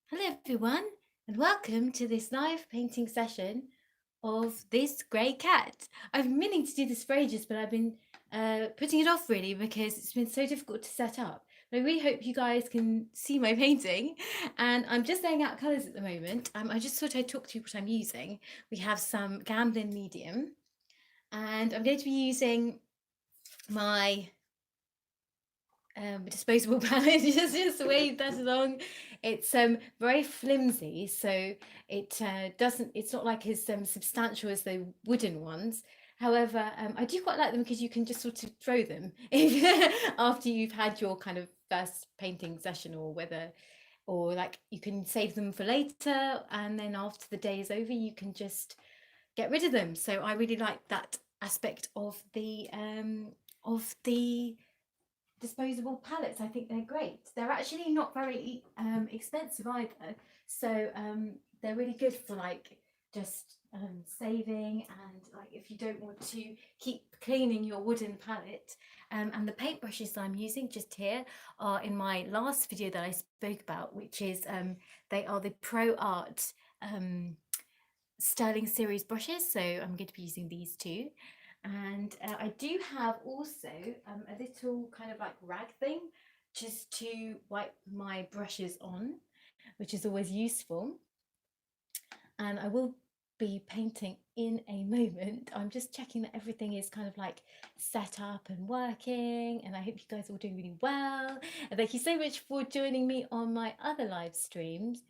Hello everyone and welcome to this live painting session of this grey cat. I've been meaning to do this for ages, but I've been putting it off really because it's been so difficult to set up. But I really hope you guys can see my painting, and I'm just laying out colours at the moment. I just thought I'd talk to you what I'm using. We have some Gamblin medium, and I'm going to be using my disposable palette. just wave that along. It's very flimsy, so it doesn't, it's not like as substantial as the wooden ones. However, I do quite like them because you can just sort of throw them after you've had your kind of first painting session, or like you can save them for later, and then after the day is over you can just get rid of them. So I really like that aspect of the disposable palettes. I think they're great. They're actually not very expensive either, so they're really good for like just saving, and like if you don't want to keep cleaning your wooden palette. And the paintbrushes I'm using just here are in my last video that I spoke about, which is they are the Pro Art Sterling series brushes, so I'm going to be using these two. And I do have also a little kind of like rag thing just to wipe my brushes on, which is always useful. And I will be painting in a moment. I'm just checking that everything is kind of like set up and working, and I hope you guys are all doing really well. And thank you so much for joining me on my other live streams.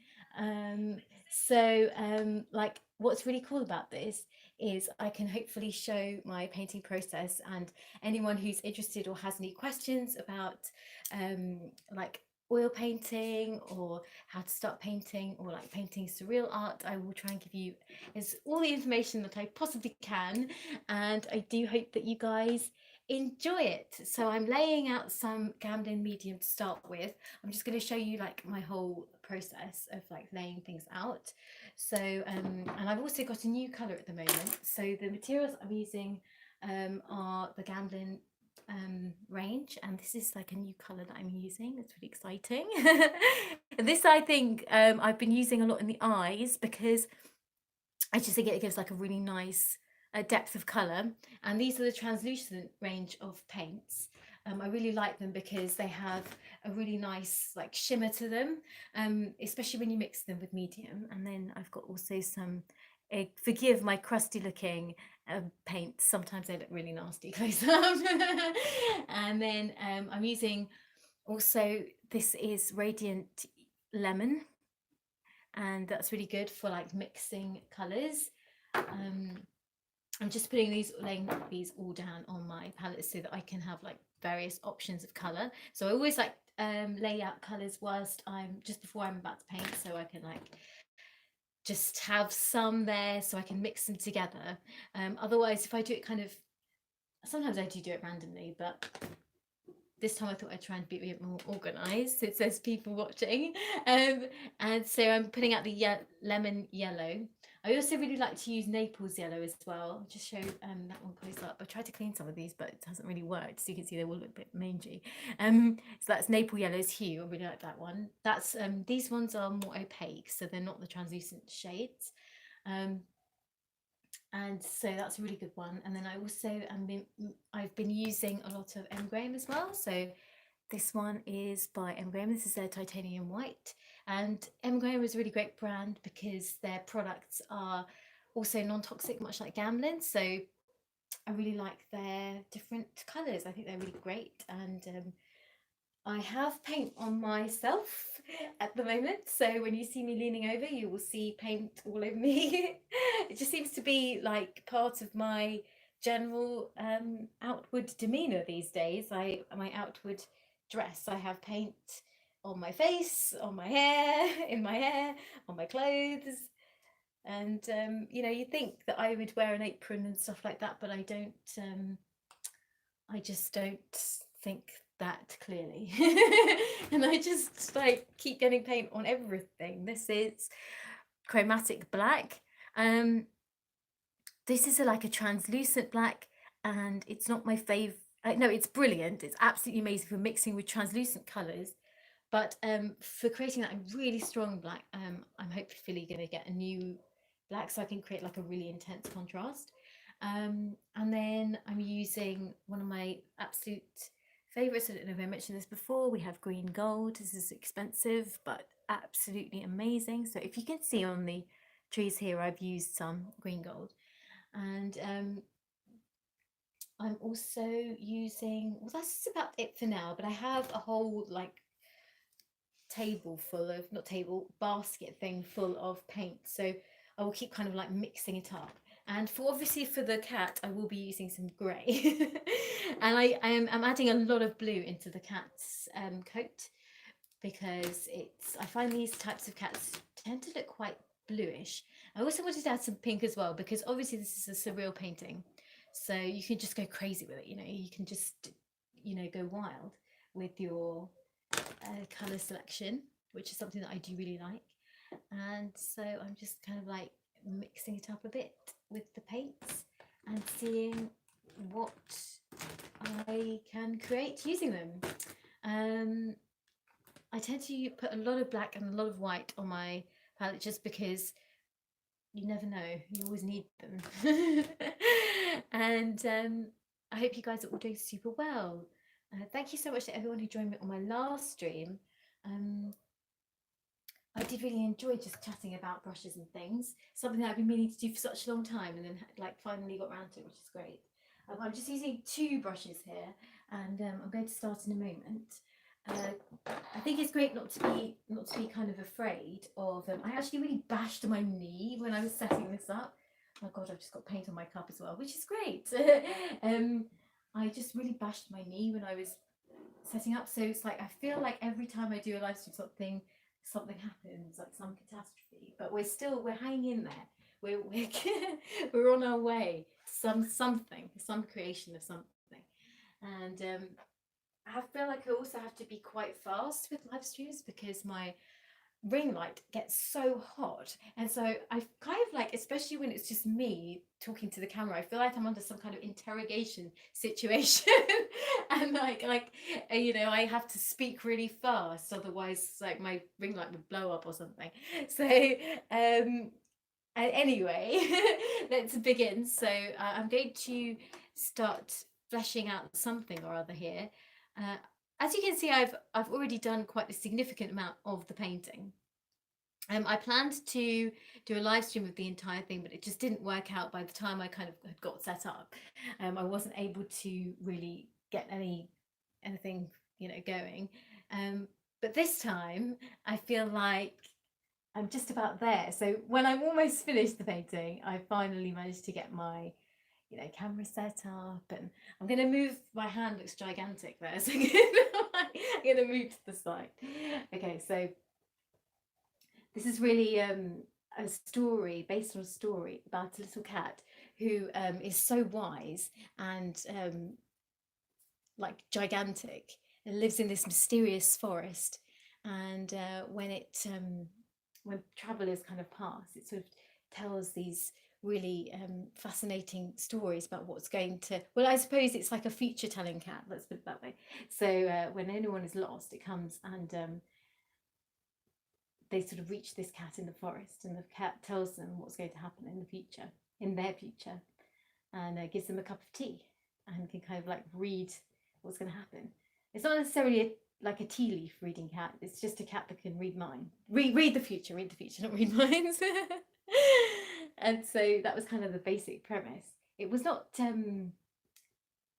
Like what's really cool about this is I can hopefully show my painting process, and anyone who's interested or has any questions about like oil painting or how to start painting or like painting surreal art, I will try and give you all the information that I possibly can, and I do hope that you guys enjoy it. So I'm laying out some Gamblin medium to start with. I'm just going to show you like my whole process of like laying things out. So and I've also got a new color at the moment, so the materials I'm using are the Gamblin range, and this is like a new color that I'm using. It's really exciting. This I think I've been using a lot in the eyes because I just think it gives like a really nice depth of color. And these are the translucent range of paints. I really like them because they have a really nice like shimmer to them, especially when you mix them with medium. And then I've got also some, forgive my crusty looking paints, sometimes they look really nasty close up. And then I'm using also, this is Radiant Lemon, and that's really good for like mixing colors. I'm just laying these all down on my palette so that I can have like various options of color. So I always like lay out colors whilst I'm just before I'm about to paint, so I can like just have some there so I can mix them together. Otherwise, if I do it kind of, sometimes I do it randomly, but this time I thought I'd try and be a bit more organised so it says people watching. And so I'm putting out the lemon yellow. I also really like to use Naples yellow as well. I'll just show that one close up. I tried to clean some of these, but it hasn't really worked. So you can see they all look a bit mangy. So that's Naples yellow's hue. I really like that one. That's these ones are more opaque, so they're not the translucent shades. And so that's a really good one. And then I also I've been using a lot of M. as well. So this one is by M. This is their titanium white, and M. is a really great brand because their products are also non-toxic, much like Gamblin. So I really like their different colours. I think they're really great, and I have paint on myself at the moment, so when you see me leaning over, you will see paint all over me. It just seems to be like part of my general outward demeanour these days. My outward dress, I have paint on my face, on my hair, in my hair, on my clothes. And you know, you think that I would wear an apron and stuff like that, but I don't. I just don't think that clearly. And I just like keep getting paint on everything. This is chromatic black. This is like a translucent black, and it's not my fave. No, it's brilliant. It's absolutely amazing for mixing with translucent colors. But for creating that really strong black, I'm hopefully going to get a new black so I can create like a really intense contrast. And then I'm using one of my absolute favorites. I don't know if I mentioned this before. We have green gold. This is expensive, but absolutely amazing. So if you can see on the trees here, I've used some green gold. And I'm also using, well, that's about it for now, but I have a whole like table full of, not table, basket thing full of paint. So I will keep kind of like mixing it up. And for obviously for the cat, I will be using some grey. And I'm adding a lot of blue into the cat's coat, because I find these types of cats tend to look quite bluish. I also wanted to add some pink as well, because obviously this is a surreal painting. So you can just go crazy with it, you can just, go wild with your color selection, which is something that I do really like. And so I'm just kind of like mixing it up a bit with the paints and seeing what I can create using them. I tend to put a lot of black and a lot of white on my palette, just because you never know, you always need them. And I hope you guys are all doing super well. Thank you so much to everyone who joined me on my last stream. I did really enjoy just chatting about brushes and things, something that I've been meaning to do for such a long time, and then like finally got around to it, which is great. I'm just using 2 brushes here, and I'm going to start in a moment. I think it's great not to be kind of afraid of. I actually really bashed my knee when I was setting this up. Oh god, I've just got paint on my cup as well, which is great. I just really bashed my knee when I was setting up, so it's like I feel like every time I do a live stream, something happens, like some catastrophe. But we're hanging in there. We're we're on our way. Some creation of something, and I feel like I also have to be quite fast with live streams, because my ring light gets so hot, and so I kind of like, especially when it's just me talking to the camera, I feel like I'm under some kind of interrogation situation. And I have to speak really fast, otherwise like my ring light would blow up or something. So anyway, let's begin. So I'm going to start fleshing out something or other here. As you can see, I've already done quite a significant amount of the painting. I planned to do a live stream of the entire thing, but it just didn't work out by the time I kind of had got set up. I wasn't able to really get anything going. But this time I feel like I'm just about there. So when I'm almost finished the painting, I finally managed to get my camera set up, and I'm going to move. My hand looks gigantic there, so I'm going to move to the side. Okay, so this is really a story based on a story about a little cat who is so wise and like gigantic, and lives in this mysterious forest. And when travelers kind of pass, it sort of tells these really fascinating stories about what's going to, well, I suppose it's like a future telling cat, let's put it that way. So when anyone is lost, it comes and they sort of reach this cat in the forest, and the cat tells them what's going to happen in the future, in their future, and gives them a cup of tea, and can kind of like read what's going to happen. It's not necessarily like a tea leaf reading cat. It's just a cat that can read read the future, not read minds. And so that was kind of the basic premise. It was not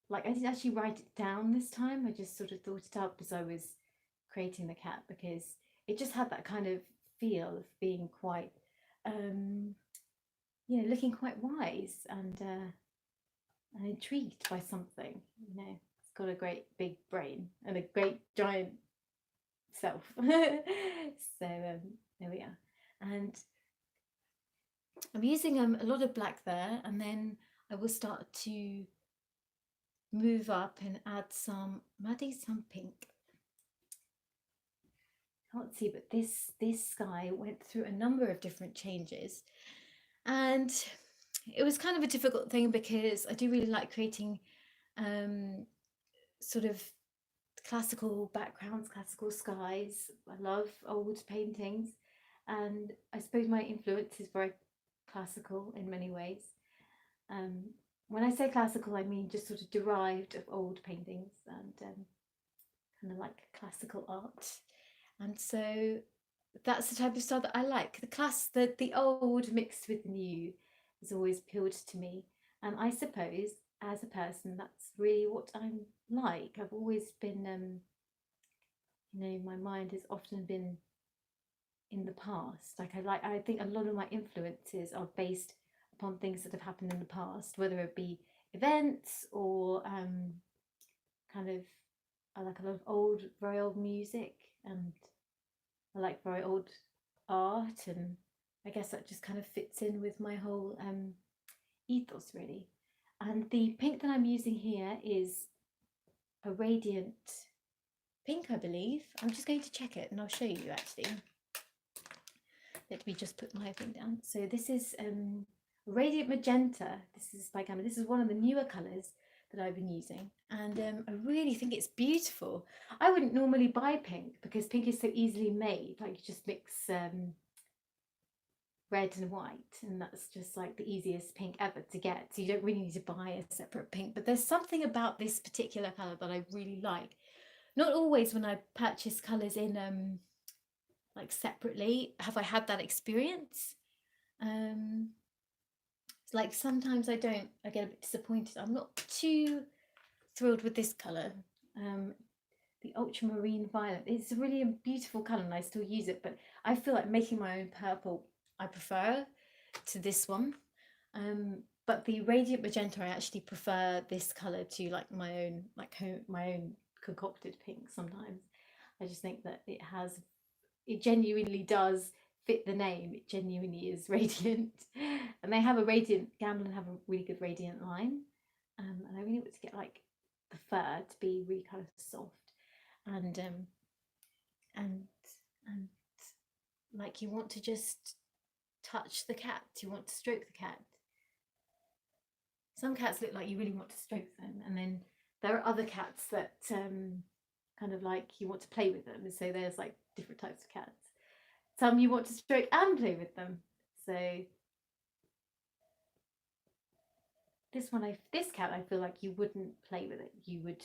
like, I didn't actually write it down this time. I just sort of thought it up as I was creating the cat, because it just had that kind of feel of being quite looking quite wise and intrigued by something. It's got a great big brain and a great giant self. So there we are. And I'm using a lot of black there, and then I will start to move up and add some, I'm adding some pink. Can't see, but this guy went through a number of different changes, and it was kind of a difficult thing, because I do really like creating sort of classical backgrounds, classical skies. I love old paintings, and I suppose my influence is very classical in many ways. When I say classical, I mean just sort of derived of old paintings and kind of like classical art. And so that's the type of style that I like. The old mixed with the new has always appealed to me. And I suppose as a person, that's really what I'm like. I've always been, my mind has often been in the past. I think a lot of my influences are based upon things that have happened in the past, whether it be events or kind of, I like a lot of very old music, and I like very old art, and I guess that just kind of fits in with my whole ethos really. And the pink that I'm using here is a radiant pink, I believe. I'm just going to check it and I'll show you actually. Let me just put my thing down. So this is radiant magenta. This is by Gamma. This is one of the newer colours that I've been using, and I really think it's beautiful. I wouldn't normally buy pink because pink is so easily made. Like, you just mix red and white, and that's just like the easiest pink ever to get, so you don't really need to buy a separate pink. But there's something about this particular colour that I really like. Not always when I purchase colours in like separately have I had that experience. Like sometimes I get a bit disappointed. I'm not too thrilled with this colour. The ultramarine violet, it's really a beautiful colour and I still use it, but I feel like making my own purple I prefer to this one. But the radiant magenta, I actually prefer this colour to like my own concocted pink sometimes. I just think that it genuinely does fit the name. It genuinely is radiant. And they have a radiant, Gamblin have a really good radiant line. And I really want to get like the fur to be really kind of soft and like you want to just touch the cat, you want to stroke the cat. Some cats look like you really want to stroke them, and then there are other cats that kind of like you want to play with them, and so there's like different types of cats. Some you want to stroke and play with them. So this cat, I feel like you wouldn't play with it. You would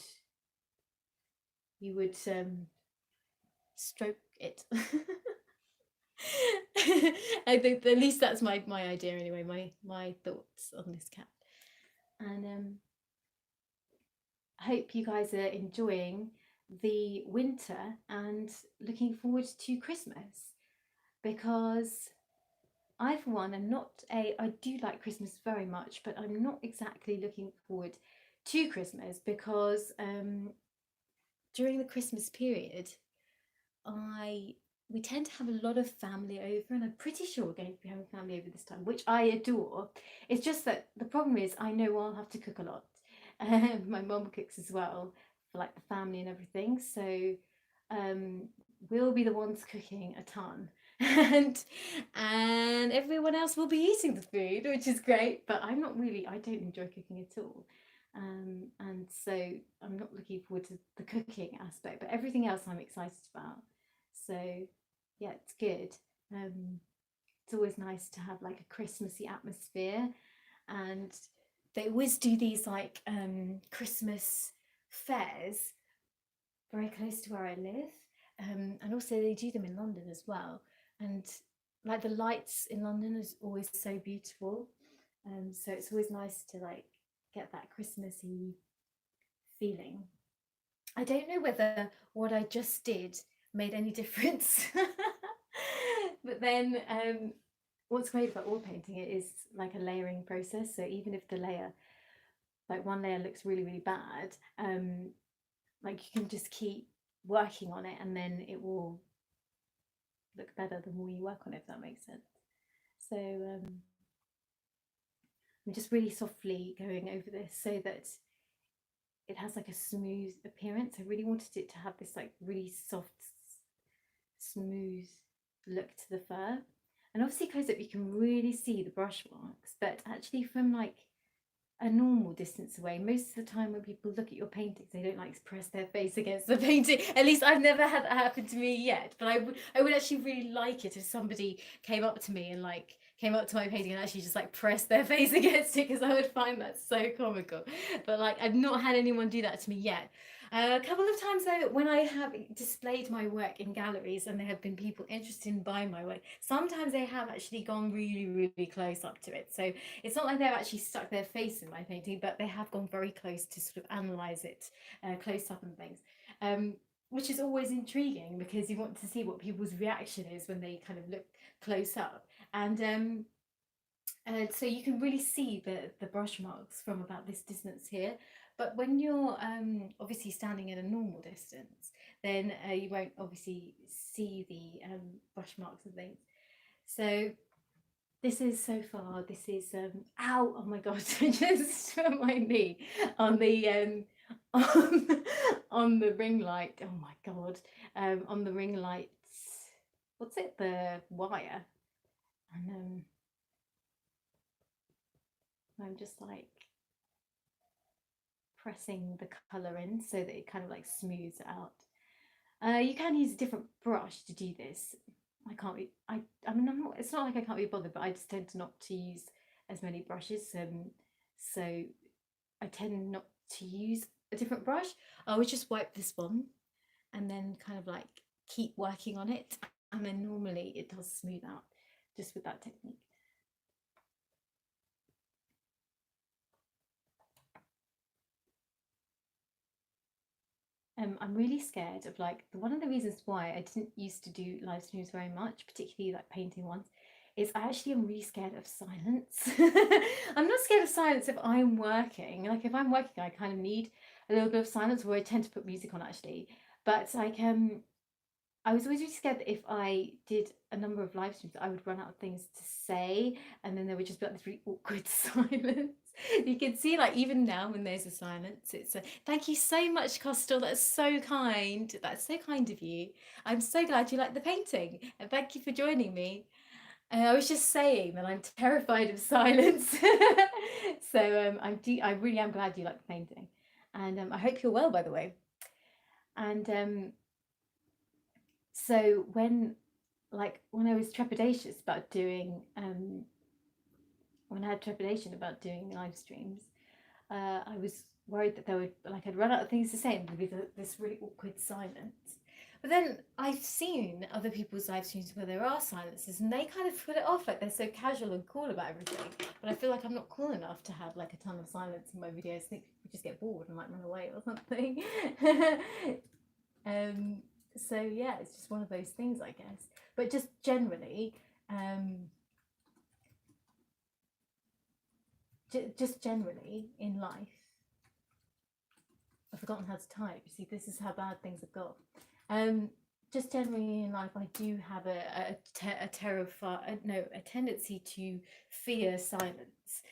stroke it. I think at least that's my idea anyway, my thoughts on this cat. And I hope you guys are enjoying the winter and looking forward to Christmas, because I, for one, I do like Christmas very much, but I'm not exactly looking forward to Christmas because during the Christmas period, we tend to have a lot of family over, and I'm pretty sure we're going to be having family over this time, which I adore. It's just that the problem is I know I'll have to cook a lot. My mum cooks as well for like the family and everything, so we'll be the ones cooking a ton. and everyone else will be eating the food, which is great, but I don't enjoy cooking at all, and so I'm not looking forward to the cooking aspect, but everything else I'm excited about. So yeah, it's good. It's always nice to have like a Christmassy atmosphere, and they always do these like Christmas fairs very close to where I live, and also they do them in London as well, and like the lights in London is always so beautiful, so it's always nice to like get that Christmassy feeling. I don't know whether what I just did made any difference. But then what's great about oil painting, it is like a layering process, so even if the layer, like one layer looks really, really bad, like you can just keep working on it and then it will look better the more you work on it, if that makes sense. So I'm just really softly going over this so that it has like a smooth appearance. I really wanted it to have this like really soft, smooth look to the fur, and obviously close up you can really see the brush marks, but actually from like a normal distance away. Most of the time when people look at your paintings, they don't like press their face against the painting. At least I've never had that happen to me yet, but I would actually really like it if somebody came up to me and like came up to my painting and actually just like pressed their face against it, because I would find that so comical. But like, I've not had anyone do that to me yet. A couple of times though, when I have displayed my work in galleries and there have been people interested in buying my work, sometimes they have actually gone really, really close up to it. So it's not like they've actually stuck their face in my painting, but they have gone very close to sort of analyze it close up and things. Which is always intriguing, because you want to see what people's reaction is when they kind of look close up. And so you can really see the brush marks from about this distance here. But when you're obviously standing at a normal distance, then you won't obviously see the brush marks and things. So this is so far, this is, ow, oh my god, just my knee on the on the ring light, oh my god, on the ring lights, what's it, the wire, and I'm just like pressing the colour in so that it kind of like smooths it out. You can use a different brush to do this. I can't be, I mean, I'm not, it's not like I can't be bothered, but I just tend not to use as many brushes. So I tend not to use a different brush. I would just wipe this one and then kind of like keep working on it. And then normally it does smooth out just with that technique. I'm really scared of like, one of the reasons why I didn't used to do live streams very much, particularly like painting ones, is I actually am really scared of silence. I'm not scared of silence if I'm working. Like if I'm working, I kind of need a little bit of silence, where I tend to put music on actually. But like I was always really scared that if I did a number of live streams, I would run out of things to say, and then there would just be like this really awkward silence. You can see, like, even now when there's a silence, it's a thank you so much, Costel. That's so kind. That's so kind of you. I'm so glad you like the painting, and thank you for joining me. I was just saying that I'm terrified of silence. So I really am glad you like the painting, and I hope you're well, by the way. And so when I was trepidatious about doing when I had trepidation about doing live streams, I was worried that I'd run out of things to say and there'd be this really awkward silence. But then I've seen other people's live streams where there are silences and they kind of put it off, like they're so casual and cool about everything. But I feel like I'm not cool enough to have like a ton of silence in my videos. I think people just get bored and like run away or something. So yeah, it's just one of those things, I guess. But just generally, just generally in life, I've forgotten how to type. You see, this is how bad things have got. Just generally in life, I do have a tendency to fear silence.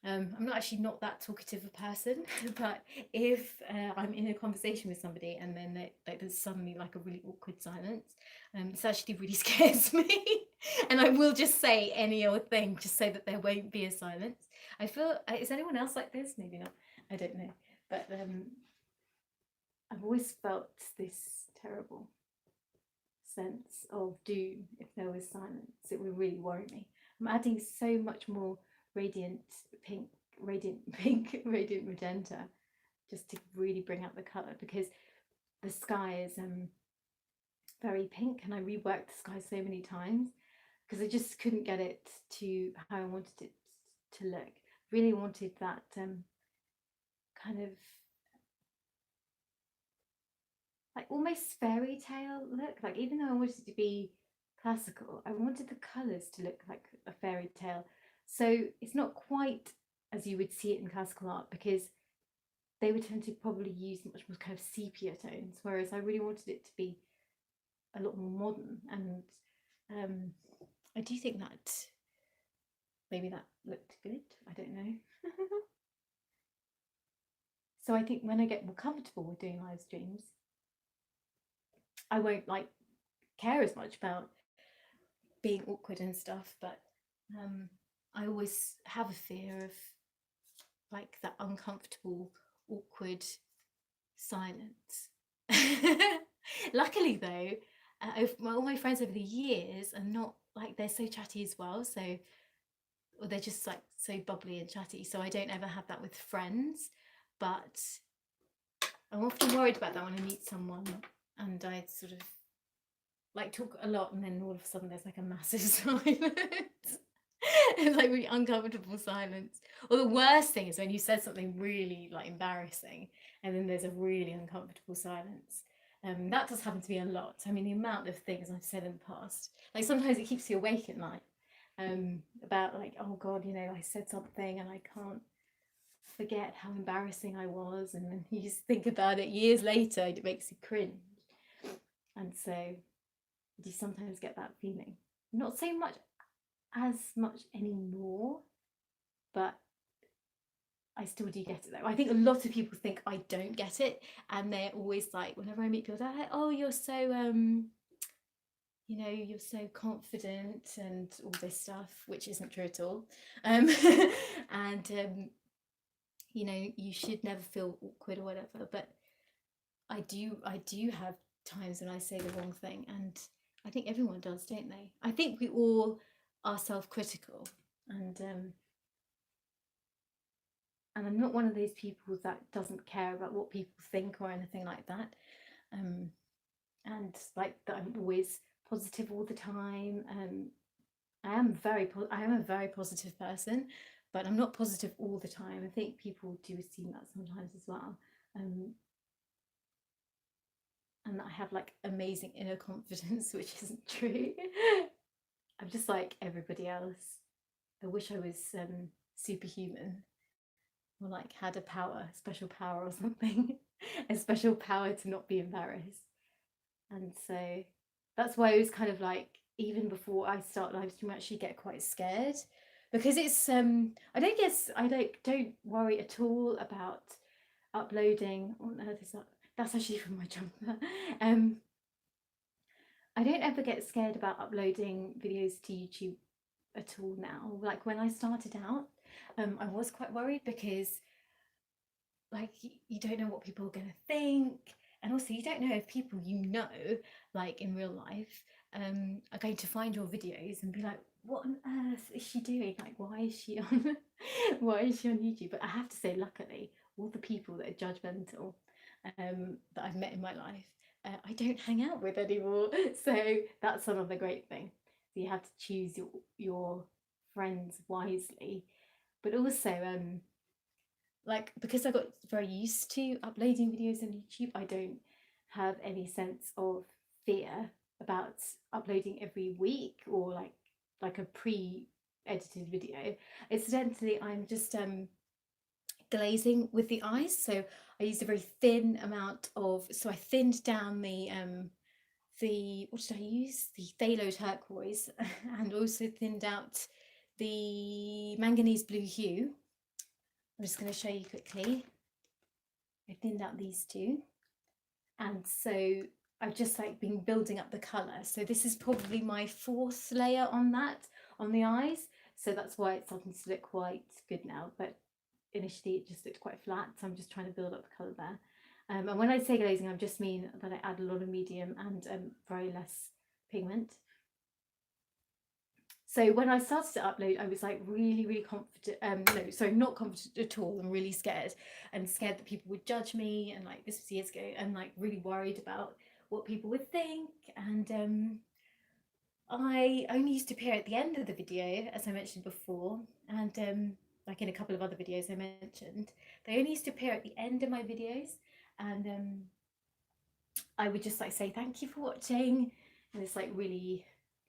I'm not actually not that talkative a person, but if I'm in a conversation with somebody and then there's suddenly like a really awkward silence, this actually really scares me. And I will just say any old thing just so that there won't be a silence. I feel, is anyone else like this? Maybe not, I don't know. But I've always felt this terrible sense of doom if there was silence. It would really worry me. I'm adding so much more radiant pink, radiant magenta, just to really bring out the colour, because the sky is very pink and I reworked the sky so many times because I just couldn't get it to how I wanted it to look. Really wanted that kind of like almost fairy tale look. Like even though I wanted it to be classical, I wanted the colours to look like a fairy tale. So it's not quite as you would see it in classical art, because they would tend to probably use much more kind of sepia tones, whereas I really wanted it to be a lot more modern. And I do think that maybe that looked good. I don't know. So I think when I get more comfortable with doing live streams, I won't like care as much about being awkward and stuff, but I always have a fear of like that uncomfortable, awkward silence. Luckily though, all my friends over the years are not like, they're so chatty as well, so, or they're just like so bubbly and chatty, so I don't ever have that with friends. But I'm often worried about that when I meet someone and I sort of like talk a lot and then all of a sudden there's like a massive silence. It's like really uncomfortable silence. Or the worst thing is when you said something really like embarrassing and then there's a really uncomfortable silence. That does happen to me a lot. I mean, the amount of things I've said in the past, like sometimes it keeps you awake at night, about like, oh God, you know, I said something and I can't forget how embarrassing I was, and then you just think about it years later, it makes you cringe. And so you sometimes get that feeling. Not so much as much anymore, but I still do get it though. I think a lot of people think I don't get it, and they're always like, whenever I meet people, they're like, oh, you're so you know, you're so confident and all this stuff, which isn't true at all. And you know, you should never feel awkward or whatever, but I do have times when I say the wrong thing, and I think everyone does, don't they? I think we all are self-critical, and I'm not one of those people that doesn't care about what people think or anything like that, and like that I'm always positive all the time. I am a very positive person, but I'm not positive all the time. I think people do assume that sometimes as well. And that I have like amazing inner confidence, which isn't true. I'm just like everybody else. I wish I was superhuman, or like had a power, special power or something, a special power to not be embarrassed. And so that's why I was kind of like, even before I start live stream, I actually get quite scared, because it's I don't worry at all about uploading. On earth is that? That's actually from my jumper. I don't ever get scared about uploading videos to YouTube at all now. Like when I started out, I was quite worried, because like you don't know what people are going to think, and also you don't know if people you know, like in real life, are going to find your videos and be like, what on earth is she doing? Like, why is she on why is she on YouTube? But I have to say, luckily, all the people that are judgmental, that I've met in my life, I don't hang out with anymore. So that's sort of the great thing. So you have to choose your friends wisely, but also like, because I got very used to uploading videos on YouTube, I don't have any sense of fear about uploading every week, or like a pre-edited video. Incidentally, I'm just glazing with the eyes, so I used a very thin amount of, so I thinned down the what did I use? The phthalo turquoise, and also thinned out the manganese blue hue. I'm just going to show you quickly. I thinned out these two, and so I've just like been building up the colour. So this is probably my fourth layer on that, on the eyes, so that's why it's starting to look quite good now, but initially it just looked quite flat, so I'm just trying to build up the colour there. And when I say glazing, I just mean that I add a lot of medium and very less pigment. So when I started to upload, I was like really confident. No, sorry, not confident at all. I'm really scared, and scared that people would judge me. And like, this was years ago, and like really worried about what people would think. And I only used to appear at the end of the video, as I mentioned before, and like in a couple of other videos I mentioned, they only used to appear at the end of my videos, and I would just like say thank you for watching, and it's like really,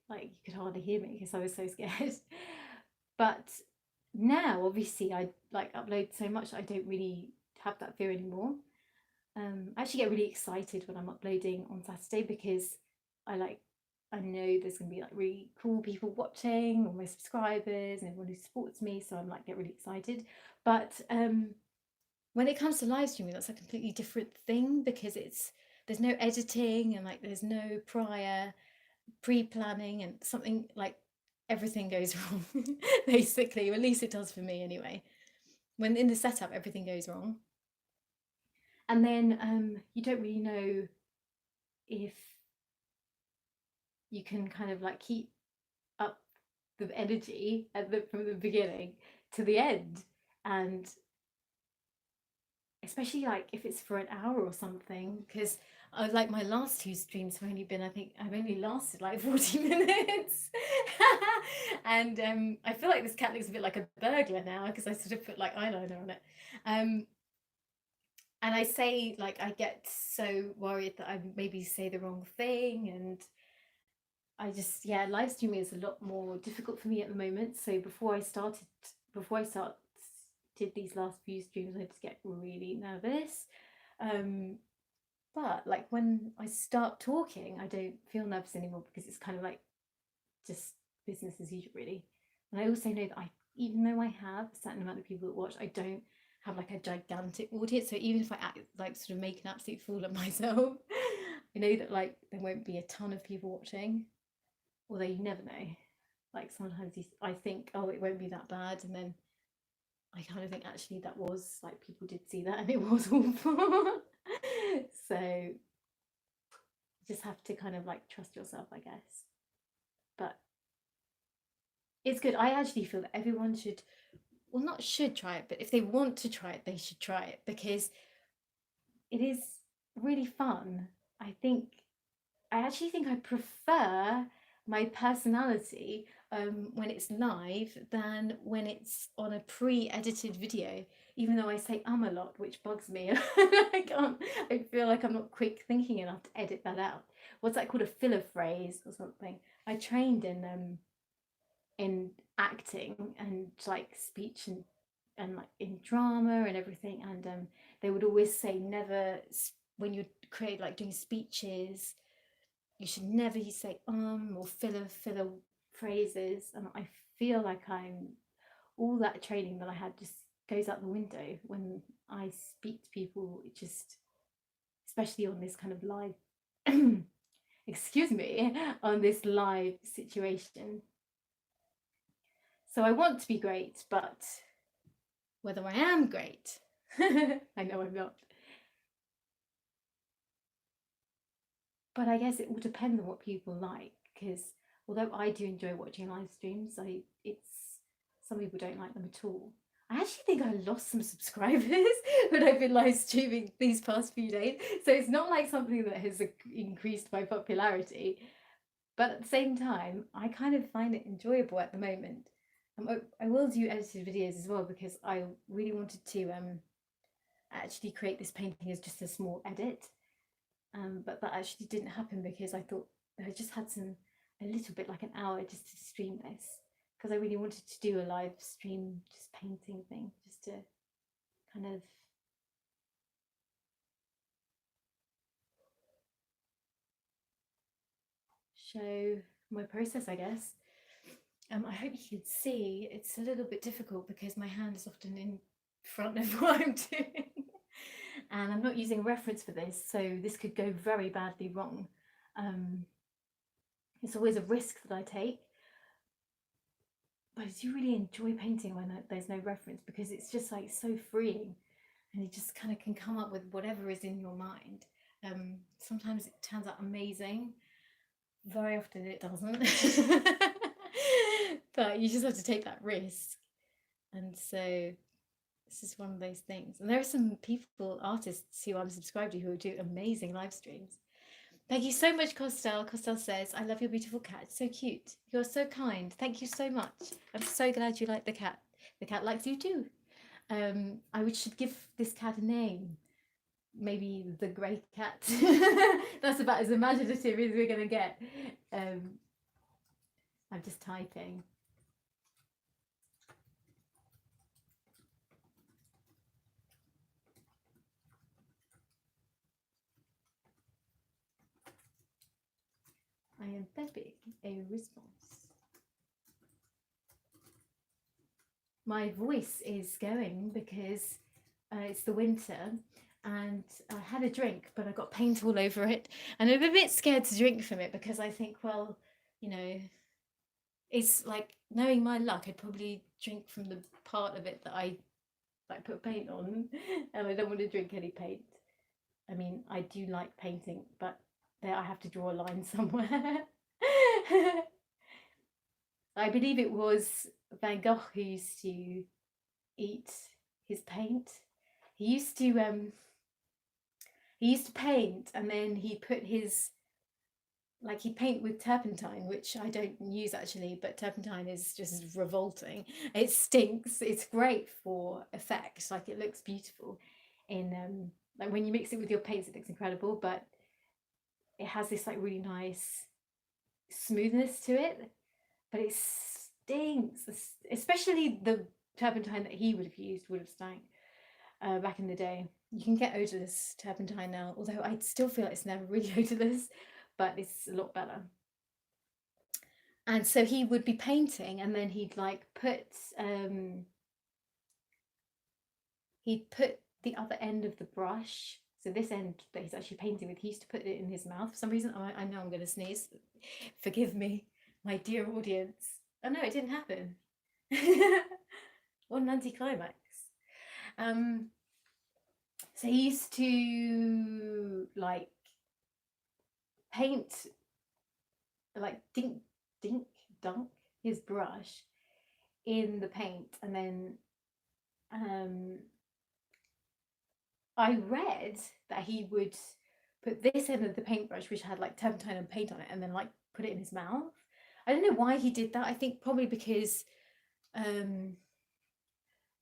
like, you could hardly hear me because I was so scared. But now obviously I like upload so much, I don't really have that fear anymore. I actually get really excited when I'm uploading on Saturday, because I know there's gonna be like really cool people watching, all my subscribers and everyone who supports me, so I'm like, get really excited. But when it comes to live streaming, that's a completely different thing, because there's no editing, and like there's no prior pre-planning, and something like everything goes wrong basically, or at least it does for me anyway. when in the setup everything goes wrong. And then you don't really know if you can kind of like keep up the energy from the beginning to the end. And especially like if it's for an hour or something, because like my last 2 streams have only been, I think I've only lasted like 40 minutes. And I feel like this cat looks a bit like a burglar now because I sort of put like eyeliner on it. And I say, like, I get so worried that I maybe say the wrong thing, and I just, yeah, live streaming is a lot more difficult for me at the moment. So before I did these last few streams, I just get really nervous. But like when I start talking, I don't feel nervous anymore because it's kind of like just business as usual, really. And I also know that even though I have a certain amount of people that watch, I don't have like a gigantic audience. So even if I act like sort of make an absolute fool of myself, I know that like there won't be a ton of people watching. Although you never know. Like sometimes I think, oh, it won't be that bad, and then I kind of think actually that was like people did see that and it was awful. So you just have to kind of like trust yourself, I guess. But it's good. I actually feel that everyone should, well, not should try it, but if they want to try it, they should try it because it is really fun. I actually think I prefer my personality when it's live than when it's on a pre-edited video, even though I say a lot, which bugs me. I feel like I'm not quick thinking enough to edit that out. What's that called, a filler phrase or something? I trained in acting and like speech and like in drama and everything, and they would always say never, when you create like doing speeches, you should never say or filler phrases. And I feel like all that training that I had just goes out the window when I speak to people. It just, especially on this kind of live excuse me, on this live situation. So I want to be great, but whether I am great, I know I'm not. But I guess it will depend on what people like, because although I do enjoy watching live streams, some people don't like them at all. I actually think I lost some subscribers when I've been live streaming these past few days. So it's not like something that has increased my popularity. But at the same time, I kind of find it enjoyable at the moment. I will do edited videos as well because I really wanted to actually create this painting as just a small edit. But that actually didn't happen because I thought I just had a little bit like an hour just to stream this, because I really wanted to do a live stream just painting thing, just to kind of show my process, I guess. I hope you can see it's a little bit difficult because my hand is often in front of what I'm doing. And I'm not using a reference for this, so this could go very badly wrong. It's always a risk that I take, but I do really enjoy painting when there's no reference, because it's just like so freeing, and you just kind of can come up with whatever is in your mind. Sometimes it turns out amazing, very often it doesn't. But you just have to take that risk, and so this is one of those things. And there are some artists who I'm subscribed to, who do amazing live streams. Thank you so much, Costel. Costel says, I love your beautiful cat. It's so cute. You're so kind. Thank you so much. I'm so glad you like the cat. The cat likes you too. I should give this cat a name. Maybe the grey cat. That's about as imaginative as we're going to get. I'm just typing. I am typing a response. My voice is going because it's the winter, and I had a drink, but I got paint all over it, and I'm a bit scared to drink from it because I think, well, you know, it's like, knowing my luck, I'd probably drink from the part of it that I like put paint on, and I don't want to drink any paint. I mean, I do like painting, but there I have to draw a line somewhere. I believe it was Van Gogh who used to eat his paint. He used to paint, and then he put his, like, he'd paint with turpentine, which I don't use actually, but turpentine is just revolting. It stinks. It's great for effect, like it looks beautiful in like when you mix it with your paints, it looks incredible, but it has this like really nice smoothness to it, but it stinks, especially the turpentine that he would have used would have stank back in the day. You can get odorless turpentine now, although I still feel like it's never really odorless, but it's a lot better. And so he would be painting, and then he'd like put the other end of the brush, so this end that he's actually painting with, he used to put it in his mouth for some reason. I know I'm going to sneeze. Forgive me, my dear audience. Oh no, it didn't happen. What an anticlimax. So he used to like paint, like dunk his brush in the paint, and then I read that he would put this end of the paintbrush, which had like turpentine and paint on it, and then like put it in his mouth. I don't know why he did that. I think probably because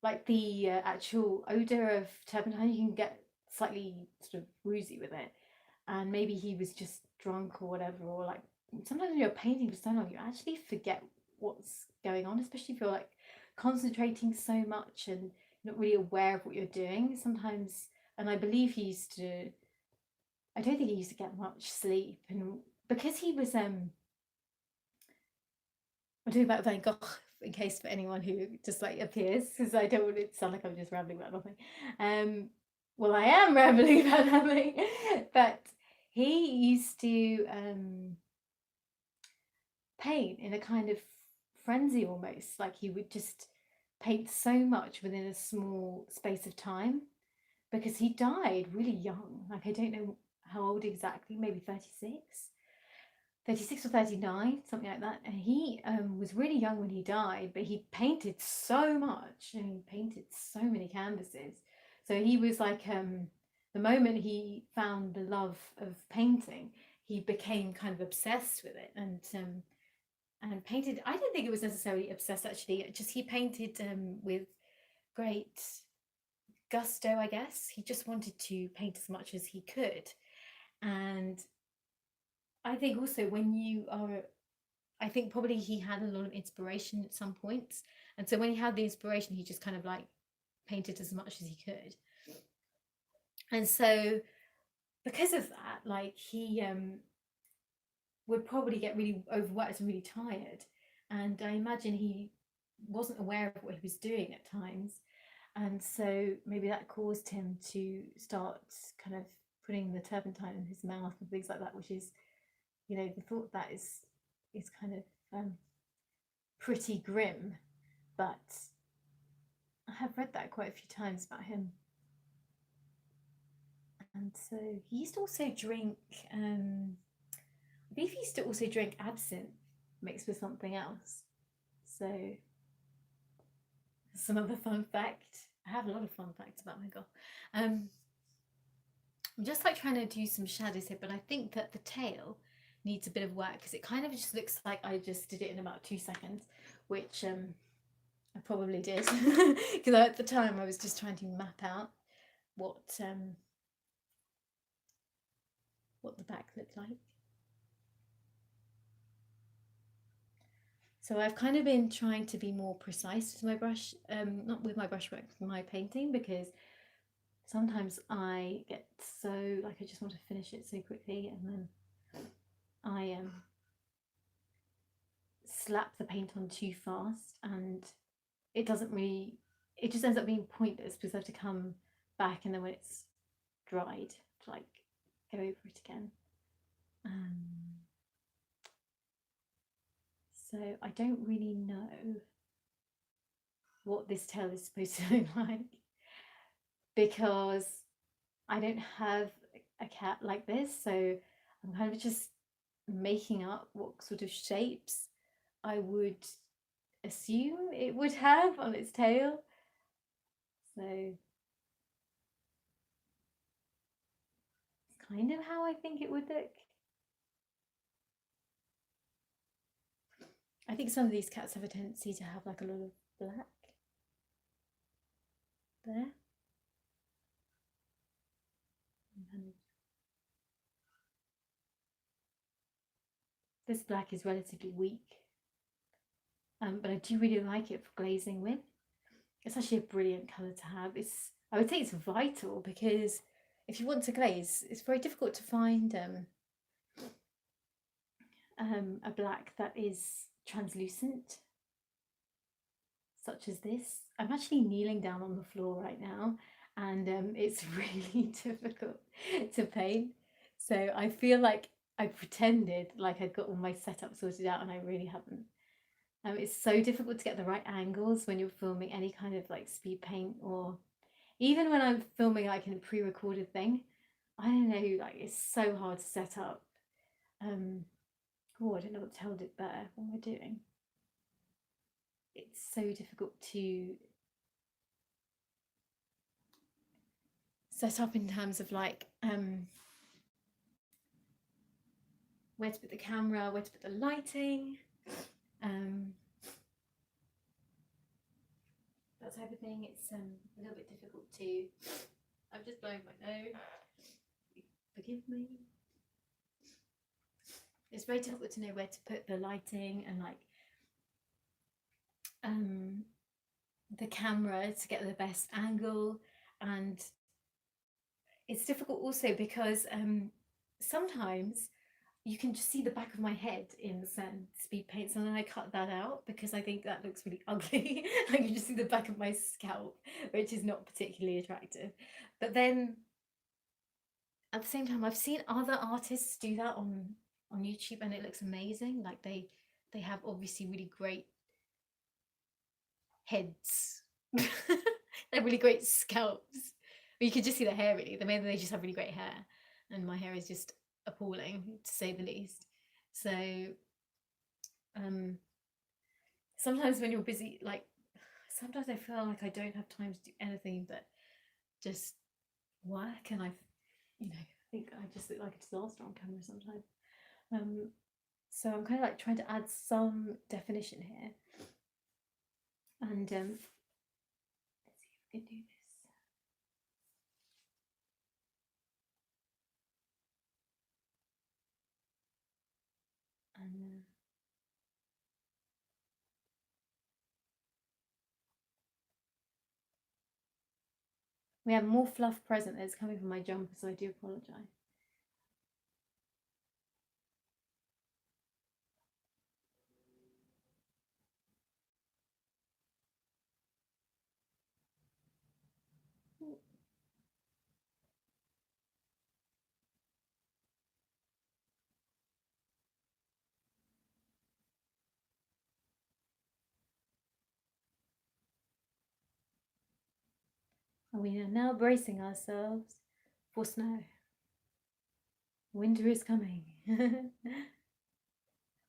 like the actual odor of turpentine, you can get slightly sort of woozy with it, and maybe he was just drunk or whatever, or like sometimes when you're painting for so long, you actually forget what's going on, especially if you're like concentrating so much and not really aware of what you're doing sometimes. And I believe he used to, I don't think he used to get much sleep, and because he was I'm talking about Van Gogh in case for anyone who just like appears, because I don't want it to sound like I'm just rambling about nothing. Well, I am rambling about nothing, but he used to paint in a kind of frenzy almost, like he would just paint so much within a small space of time, because he died really young. Like I don't know how old exactly, maybe 36 or 39, something like that. And he was really young when he died, but he painted so much and he painted so many canvases. So he was like, the moment he found the love of painting, he became kind of obsessed with it, and painted. I don't think it was necessarily obsessed actually, just he painted with great gusto, I guess. He just wanted to paint as much as he could. And I think also when you are, I think probably he had a lot of inspiration at some points. And so when he had the inspiration, he just kind of like painted as much as he could. And so because of that, like he would probably get really overworked and really tired. And I imagine he wasn't aware of what he was doing at times. And so maybe that caused him to start kind of putting the turpentine in his mouth and things like that, which is, you know, the thought that is kind of pretty grim. But I have read that quite a few times about him. And so he used to also drink, I believe he used to also drink absinthe mixed with something else. So that's another fun fact. I have a lot of fun facts about my girl. I'm just like trying to do some shadows here, but I think that the tail needs a bit of work because it kind of just looks like I just did it in about 2 seconds, which I probably did because at the time I was just trying to map out what the back looked like. So I've kind of been trying to be more precise with my brush, not with my brushwork, with my painting, because sometimes I get so, like, I just want to finish it so quickly, and then I slap the paint on too fast, and it doesn't really, it just ends up being pointless because I have to come back, and then when it's dried, to like go over it again. So I don't really know what this tail is supposed to look like. because I don't have a cat like this, so I'm kind of just making up what sort of shapes I would assume it would have on its tail. So it's kind of how I think it would look. I think some of these cats have a tendency to have like a lot of black there. This black is relatively weak, but I do really like it for glazing with. It's actually a brilliant colour to have. I would say it's vital, because if you want to glaze, it's very difficult to find a black that is translucent, such as this. I'm actually kneeling down on the floor right now, and it's really difficult to paint. So I feel like I pretended like I'd got all my setup sorted out, and I really haven't. It's so difficult to get the right angles when you're filming any kind of like speed paint, or even when I'm filming like in a pre-recorded thing. I don't know, like it's so hard to set up. Oh, I don't know what to hold it better. What am I doing? It's so difficult to set up in terms of like where to put the camera, where to put the lighting, that type of thing. It's a little bit difficult to. I'm just blowing my nose. Forgive me. It's very difficult to know where to put the lighting and like the camera to get the best angle, and it's difficult also because sometimes you can just see the back of my head in certain speed paints, and then I cut that out because I think that looks really ugly. Like you just see the back of my scalp, which is not particularly attractive. But then at the same time, I've seen other artists do that on YouTube, and it looks amazing. Like they have obviously really great heads. They're really great scalps. But you can just see the hair really. They just have really great hair, and my hair is just appalling to say the least. So sometimes when you're busy, like sometimes I feel like I don't have time to do anything but just work, and I think I just look like a disaster on camera sometimes. So I'm kind of like trying to add some definition here, and let's see if we can do this. And we have more fluff present that's coming from my jumper, so I do apologise. And we are now bracing ourselves for snow. Winter is coming.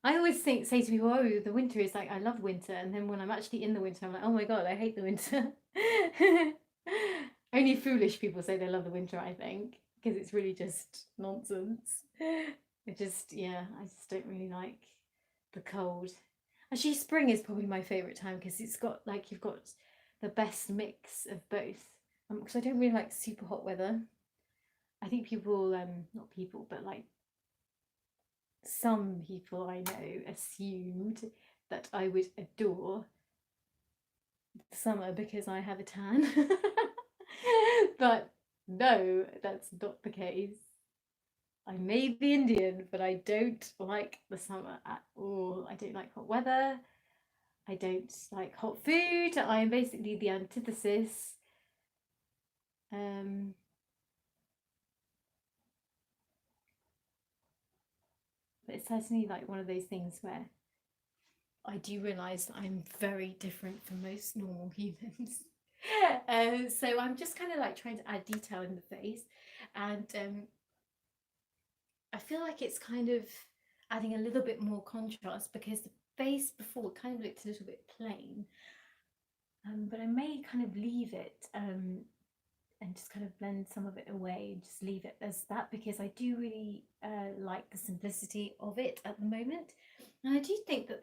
I always say to people, oh, the winter is like, I love winter. And then when I'm actually in the winter, I'm like, oh my God, I hate the winter. Only foolish people say they love the winter, I think, because it's really just nonsense. I just don't really like the cold. Actually, spring is probably my favourite time because it's got like, you've got the best mix of both. Because I don't really like super hot weather. I think people, not people, but like some people I know assumed that I would adore summer because I have a tan. But no, that's not the case. I may be Indian, but I don't like the summer at all. I don't like hot weather. I don't like hot food. I'm basically the antithesis. But it's certainly like one of those things where I do realise that I'm very different from most normal humans. So I'm just kind of like trying to add detail in the face, and I feel like it's kind of adding a little bit more contrast, because the face before kind of looked a little bit plain, but I may kind of leave it and just kind of blend some of it away and just leave it as that, because I do really like the simplicity of it at the moment. And I do think that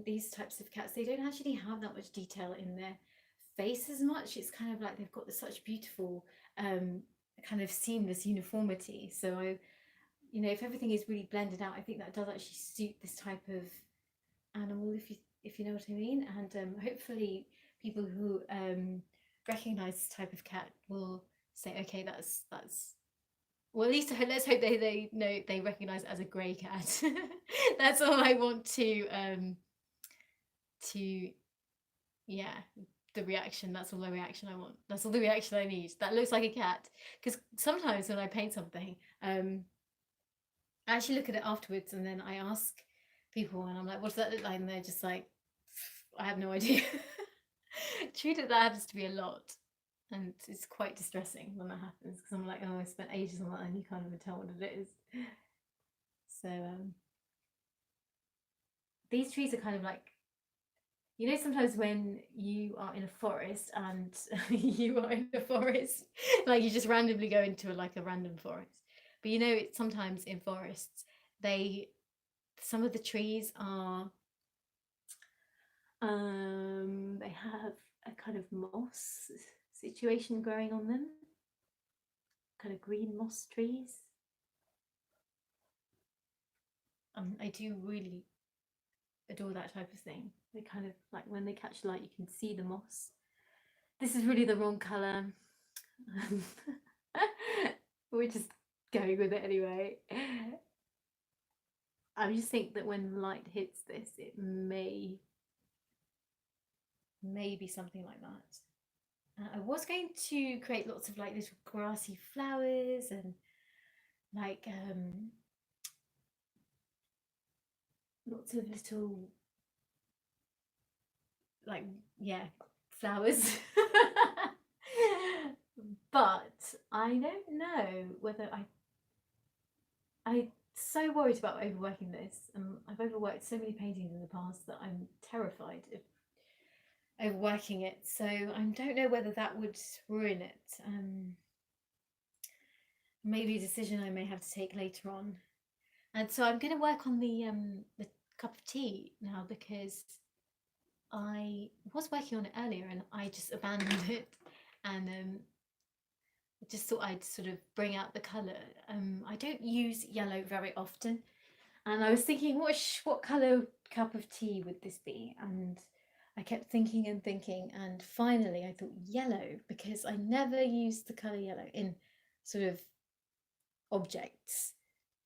these types of cats, they don't actually have that much detail in their face as much. It's kind of like they've got this such beautiful kind of seamless uniformity. So I, you know, if everything is really blended out, I think that does actually suit this type of animal, if you know what I mean. And hopefully people who recognize this type of cat will say, okay, that's well, at least let's hope they know, they recognize it as a grey cat. That's all I want to yeah, the reaction. That's all the reaction I want. That's all the reaction I need. That looks like a cat. Because sometimes when I paint something, I actually look at it afterwards and then I ask people and I'm like, what does that look like? And they're just like, I have no idea. True that happens to be a lot. And it's quite distressing when that happens, because I'm like, oh, I spent ages on that and you can't even tell what it is. So these trees are kind of like, you know, sometimes when you are in a forest and you are in a forest, like you just randomly go into like a random forest. But you know, it's sometimes in forests, some of the trees are, they have a kind of moss situation growing on them, kind of green moss trees. I do really adore that type of thing. They kind of like, when they catch light, you can see the moss. This is really the wrong color. We're just going with it anyway. I just think that when light hits this, it may be something like that. I was going to create lots of like little grassy flowers and like lots of little, like, yeah, flowers. But I don't know whether I'm so worried about overworking this. I've overworked so many paintings in the past that I'm terrified of overworking it. So I don't know whether that would ruin it. Maybe a decision I may have to take later on. And so I'm going to work on the cup of tea now, because I was working on it earlier and I just abandoned it, and I just thought I'd sort of bring out the colour. I don't use yellow very often, and I was thinking, what colour cup of tea would this be? And I kept thinking and thinking, and finally I thought yellow, because I never use the colour yellow in sort of objects,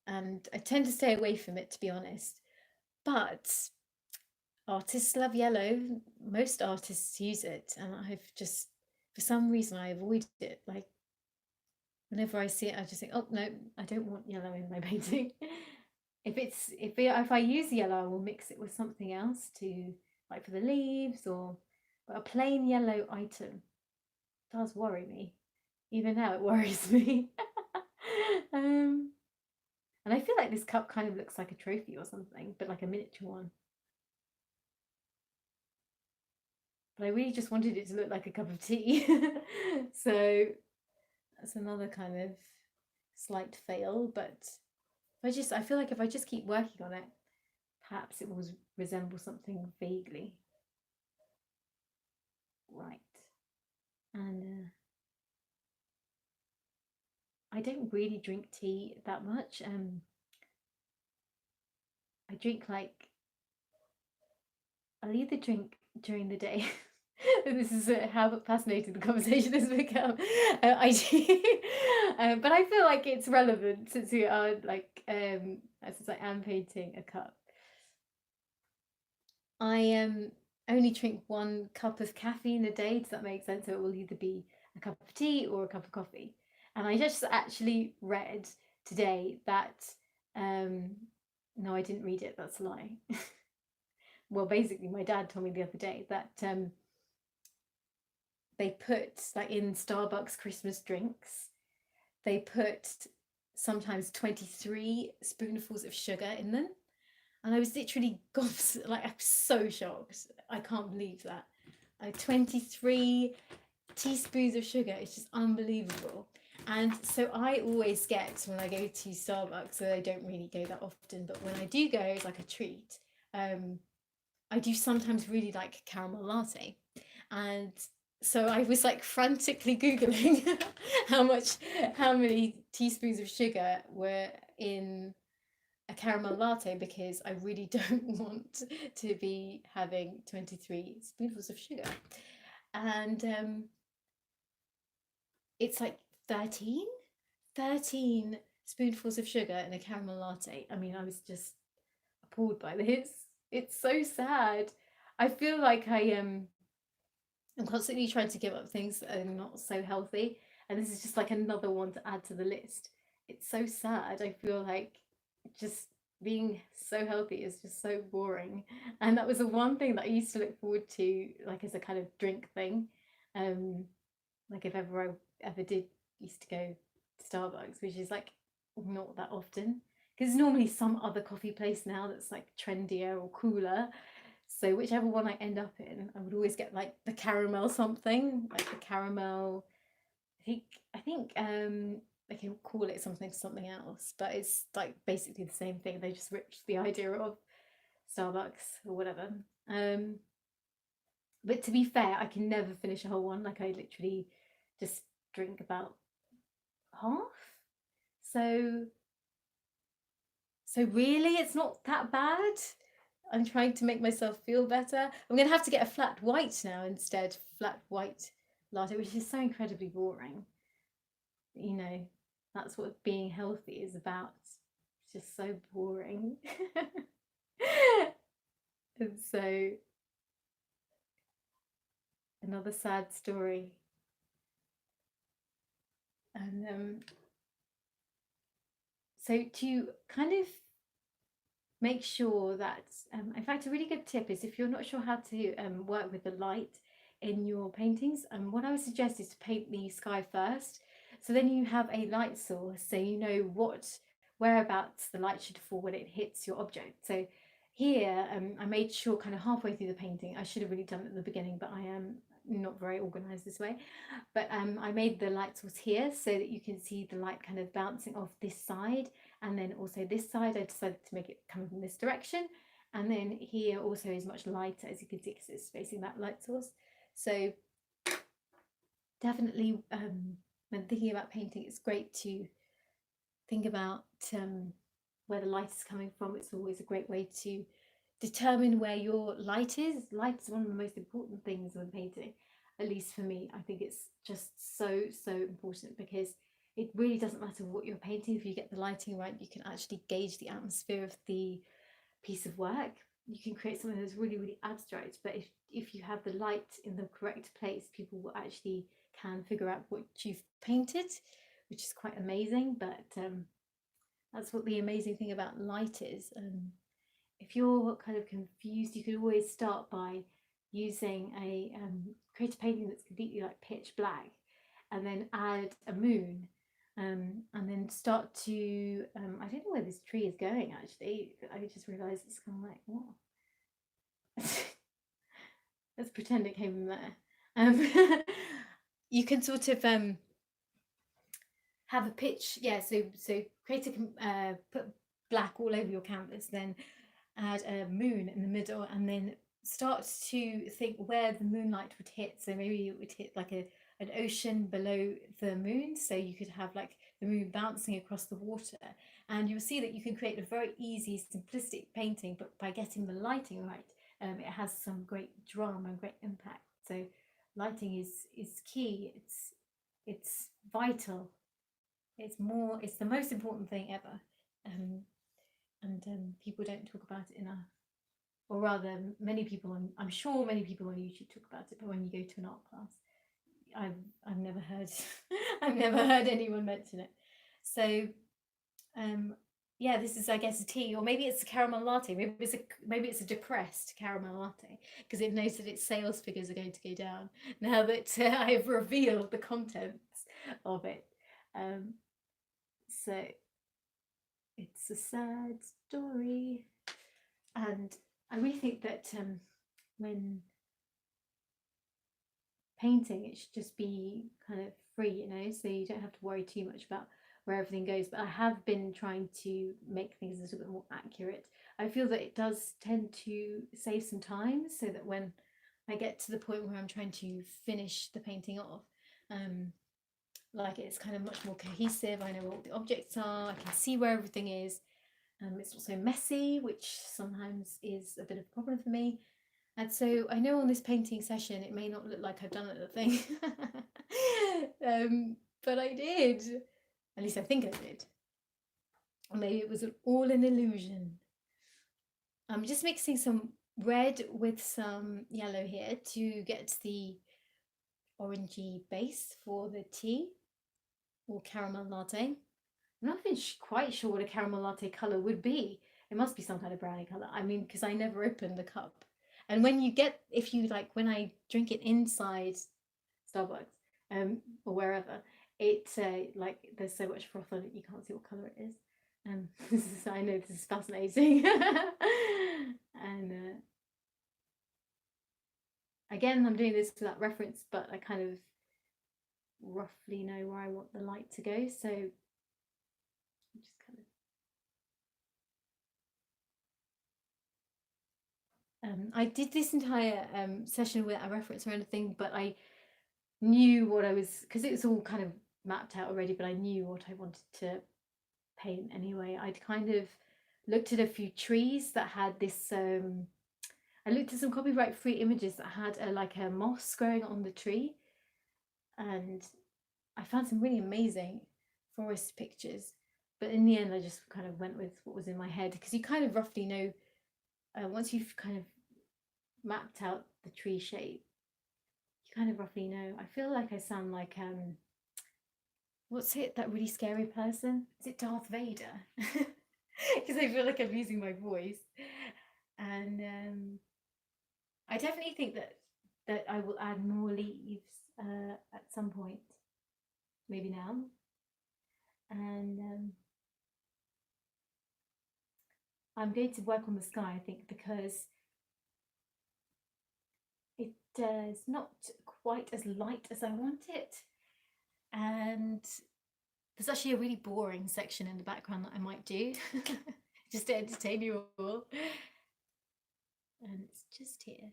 and I tend to stay away from it, to be honest. But artists love yellow. Most artists use it, and I've just, for some reason, I avoid it. Like whenever I see it, I just think, oh no, I don't want yellow in my painting. If I use yellow, I will mix it with something else to, like for the leaves, but a plain yellow item does worry me. Even now, it worries me. And I feel like this cup kind of looks like a trophy or something, but like a miniature one. But I really just wanted it to look like a cup of tea. So that's another kind of slight fail, but I feel like if I just keep working on it, perhaps it will resemble something vaguely. Right. And I don't really drink tea that much. I drink like, I'll either drink during the day. This is how fascinating the conversation has become. I do, but I feel like it's relevant since we are like, since I am painting a cup. I only drink 1 cup of caffeine a day. Does that make sense? So it will either be a cup of tea or a cup of coffee. And I just actually read today that, no, I didn't read it. That's a lie. Well, basically, my dad told me the other day that they put, like in Starbucks Christmas drinks, they put sometimes 23 spoonfuls of sugar in them. And I was literally like, I'm so shocked. I can't believe that. 23 teaspoons of sugar. It's just unbelievable. And so I always get, when I go to Starbucks, so I don't really go that often, but when I do go, it's like a treat. I do sometimes really like caramel latte. And so I was like frantically Googling how many teaspoons of sugar were in a caramel latte, because I really don't want to be having 23 spoonfuls of sugar. And it's like 13 spoonfuls of sugar in a caramel latte. I mean, I was just appalled by this. It's so sad. I feel like I'm constantly trying to give up things that are not so healthy, and this is just like another one to add to the list. It's so sad. I feel like just being so healthy is just so boring, and that was the one thing that I used to look forward to, like as a kind of drink thing. Like if ever I ever did used to go to Starbucks, which is like not that often, because there's normally some other coffee place now that's like trendier or cooler. So whichever one I end up in, I would always get like the caramel something, like the caramel. I think they can call it something else, but it's like basically the same thing. They just ripped the idea of Starbucks or whatever. But to be fair, I can never finish a whole one. Like I literally just drink about half. So really, it's not that bad. I'm trying to make myself feel better. I'm going to have to get a flat white now instead. Flat white latte, which is so incredibly boring. You know, that's what being healthy is about. It's just so boring. And so, another sad story. And so to kind of make sure that, in fact, a really good tip is if you're not sure how to work with the light in your paintings, what I would suggest is to paint the sky first. So then you have a light source, so you know whereabouts the light should fall when it hits your object. So here, I made sure kind of halfway through the painting, I should have really done it at the beginning, but I am not very organized this way. But I made the light source here so that you can see the light kind of bouncing off this side, and then also this side I decided to make it coming from this direction, and then here also is much lighter, as you can see, because it's facing that light source. So definitely when thinking about painting, it's great to think about where the light is coming from. It's always a great way to determine where your light is. Light is one of the most important things when painting, at least for me. I think it's just so important, because it really doesn't matter what you're painting. If you get the lighting right, you can actually gauge the atmosphere of the piece of work. You can create something that's really abstract, but if you have the light in the correct place, people will actually can figure out what you've painted, which is quite amazing. But that's what the amazing thing about light is. If you're kind of confused, you could always start by using create a painting that's completely like pitch black, and then add a moon, and then start to I don't know where this tree is going actually. I just realized it's kind of like, what? Let's pretend it came from there. You can sort of have a pitch, yeah, so create a put black all over your canvas, then add a moon in the middle, and then start to think where the moonlight would hit. So maybe it would hit like an ocean below the moon, so you could have like the moon bouncing across the water, and you'll see that you can create a very easy, simplistic painting, but by getting the lighting right, it has some great drama and great impact. So lighting is key. It's vital. It's the most important thing ever, and people don't talk about it enough, or rather, I'm sure many people on YouTube talk about it, but when you go to an art class, I've never heard I've never heard anyone mention it. So yeah, this is, I guess, a tea, or maybe it's a caramel latte. Maybe it's a depressed caramel latte because it knows that its sales figures are going to go down now that I have revealed the contents of it. So it's a sad story, and I really think that when painting, it should just be kind of free, you know, so you don't have to worry too much about where everything goes. But I have been trying to make things a little bit more accurate. I feel that it does tend to save some time so that when I get to the point where I'm trying to finish the painting off, like it's kind of much more cohesive. I know what the objects are, I can see where everything is. It's also messy, which sometimes is a bit of a problem for me. And so I know on this painting session, it may not look like I've done anything, but I did. At least I think I did. Or maybe it was all an illusion. I'm just mixing some red with some yellow here to get the orangey base for the tea or caramel latte. I'm not even quite sure what a caramel latte colour would be. It must be some kind of brownie colour. I mean, because I never opened the cup. And when you get, if you like, when I drink it inside Starbucks or wherever, it like there's so much froth on it you can't see what colour it is. I know this is fascinating. And again, I'm doing this without reference, but I kind of roughly know where I want the light to go. So I'm just kind of I did this entire session without a reference or anything, but I knew what I was, because it was all kind of mapped out already, but I knew what I wanted to paint anyway. I'd kind of looked at a few trees that had this I looked at some copyright free images that had like a moss growing on the tree, and I found some really amazing forest pictures, but in the end I just kind of went with what was in my head, because you kind of roughly know once you've kind of mapped out the tree shape, you kind of roughly know. I feel like I sound like what's it, that really scary person? Is it Darth Vader? Because I feel like I'm using my voice. And I definitely think that I will add more leaves at some point, maybe now. And I'm going to work on the sky, I think, because it is not quite as light as I want it. And there's actually a really boring section in the background that I might do just to entertain you all. And it's just here.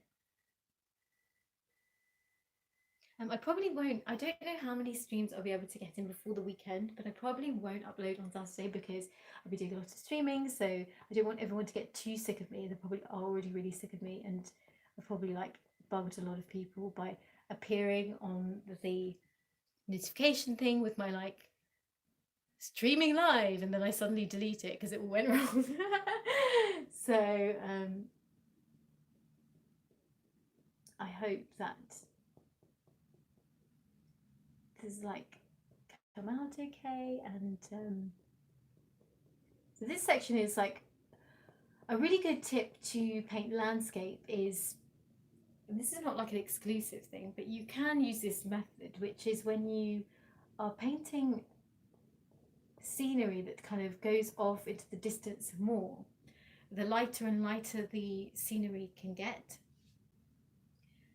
I probably won't, I don't know how many streams I'll be able to get in before the weekend, but I probably won't upload on Saturday because I'll be doing a lot of streaming, so I don't want everyone to get too sick of me. They probably are already really sick of me, and I've probably like bugged a lot of people by appearing on the notification thing with my like streaming live, and then I suddenly delete it because it all went wrong. So I hope that this like come out okay. And so this section is like a really good tip to paint landscape is, and this is not like an exclusive thing, but you can use this method, which is when you are painting scenery that kind of goes off into the distance more, the lighter and lighter the scenery can get.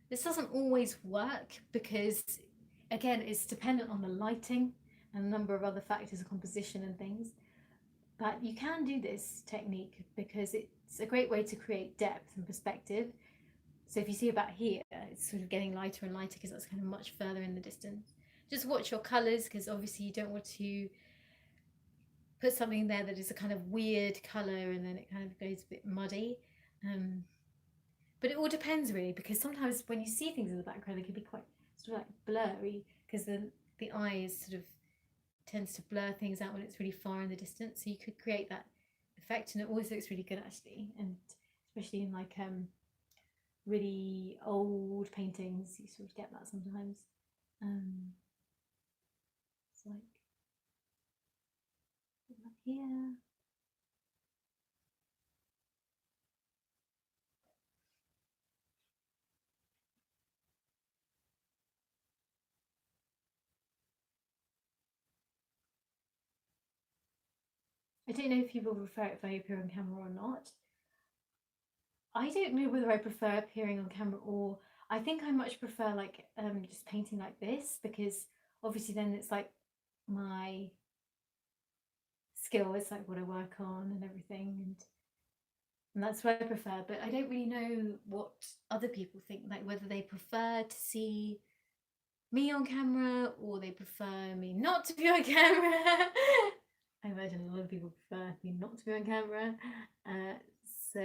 This doesn't always work because, again, it's dependent on the lighting and a number of other factors of composition and things. But you can do this technique because it's a great way to create depth and perspective. So if you see about here, it's sort of getting lighter and lighter because that's kind of much further in the distance. Just watch your colours, because obviously you don't want to put something there that is a kind of weird colour and then it kind of goes a bit muddy. But it all depends really, because sometimes when you see things in the background, it can be quite sort of like blurry because the eye is sort of tends to blur things out when it's really far in the distance. So you could create that effect, and it always looks really good actually, and especially in like really old paintings, you sort of get that sometimes. It's like up here. I don't know if people prefer it if I appear on camera or not. I don't know whether I prefer appearing on camera, or I think I much prefer like just painting like this, because obviously then it's like my skill, it's like what I work on and everything, and that's what I prefer. But I don't really know what other people think, like whether they prefer to see me on camera or they prefer me not to be on camera. I imagine a lot of people prefer me not to be on camera, so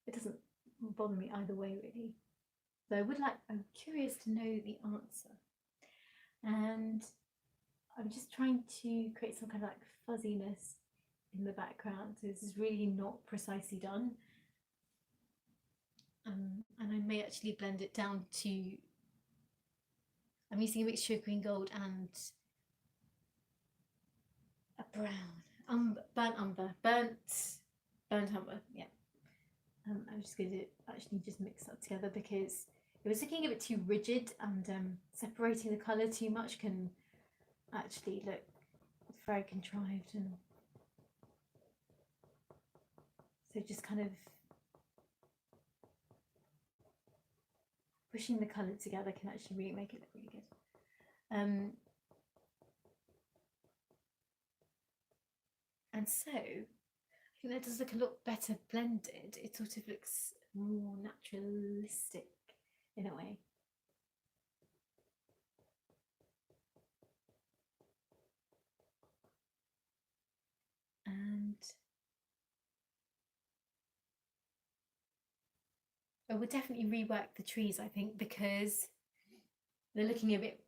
it doesn't bother me either way really. So I'm curious to know the answer, and I'm just trying to create some kind of like fuzziness in the background. So this is really not precisely done, and I may actually blend it down to. I'm using a mixture of green gold and a brown, burnt umber, burnt umber. Yeah. I'm just going to actually just mix that together because it was looking a bit too rigid, and separating the colour too much can actually look very contrived, and so just kind of pushing the colour together can actually really make it look really good. And so I think that does look a lot better blended. It sort of looks more naturalistic in a way. And I would definitely rework the trees, I think, because they're looking a bit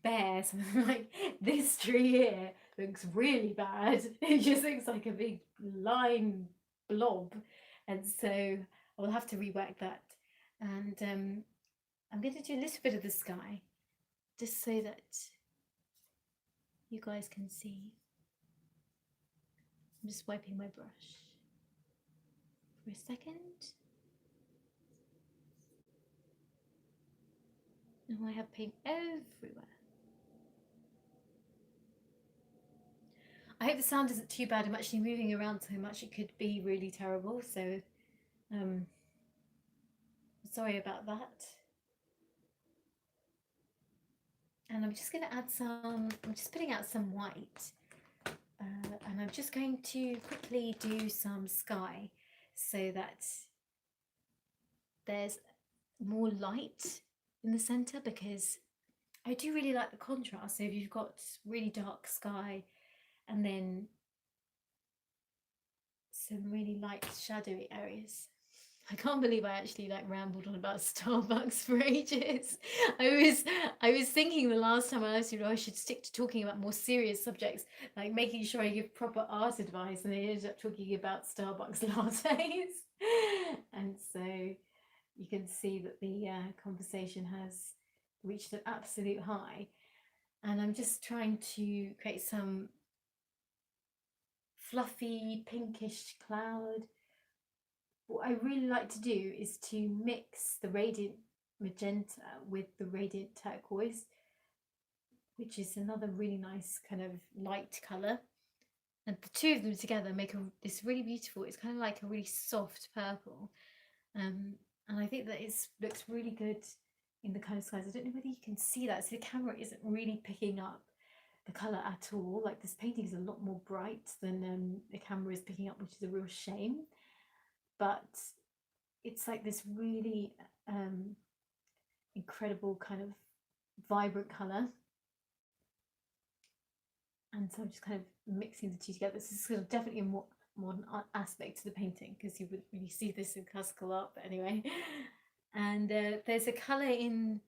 bare. So like this tree here looks really bad. It just looks like a big line blob, and so I will have to rework that. And I'm going to do a little bit of the sky just so that you guys can see. I'm just wiping my brush for a second. Now I have paint everywhere. I hope the sound isn't too bad. I'm actually moving around so much it could be really terrible, so sorry about that. And I'm just going to add some, I'm just putting out some white, and I'm just going to quickly do some sky so that there's more light in the center, because I do really like the contrast. So if you've got really dark sky and then some really light shadowy areas. I can't believe I actually like rambled on about Starbucks for ages. I was thinking the last time I live streamed, I should stick to talking about more serious subjects, like making sure I give proper art advice, and I ended up talking about Starbucks lattes. And so you can see that the conversation has reached an absolute high, and I'm just trying to create some fluffy pinkish cloud. What I really like to do is to mix the radiant magenta with the radiant turquoise, which is another really nice kind of light colour, and the two of them together make this really beautiful, it's kind of like a really soft purple, and I think that it looks really good in the kind of skies. I don't know whether you can see that, so the camera isn't really picking up the colour at all. Like this painting is a lot more bright than the camera is picking up, which is a real shame, but it's like this really incredible kind of vibrant colour, and so I'm just kind of mixing the two together. This is sort of definitely a more modern aspect to the painting, because you wouldn't really see this in classical art, but anyway. And there's a colour in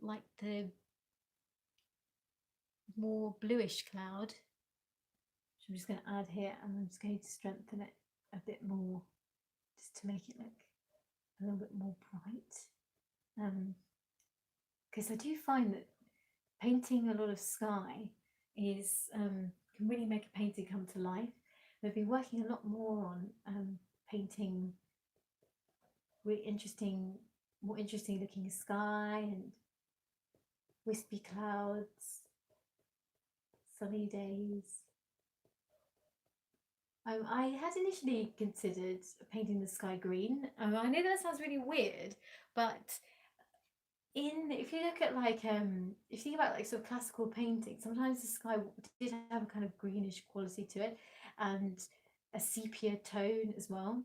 like the more bluish cloud, which I'm just going to add here, and I'm just going to strengthen it a bit more just to make it look a little bit more bright, because I do find that painting a lot of sky is can really make a painting come to life. I've been working a lot more on painting really more interesting looking sky and wispy clouds, sunny days, I had initially considered painting the sky green. I know that sounds really weird, but if you look at like if you think about like sort of classical painting, sometimes the sky did have a kind of greenish quality to it, and a sepia tone as well.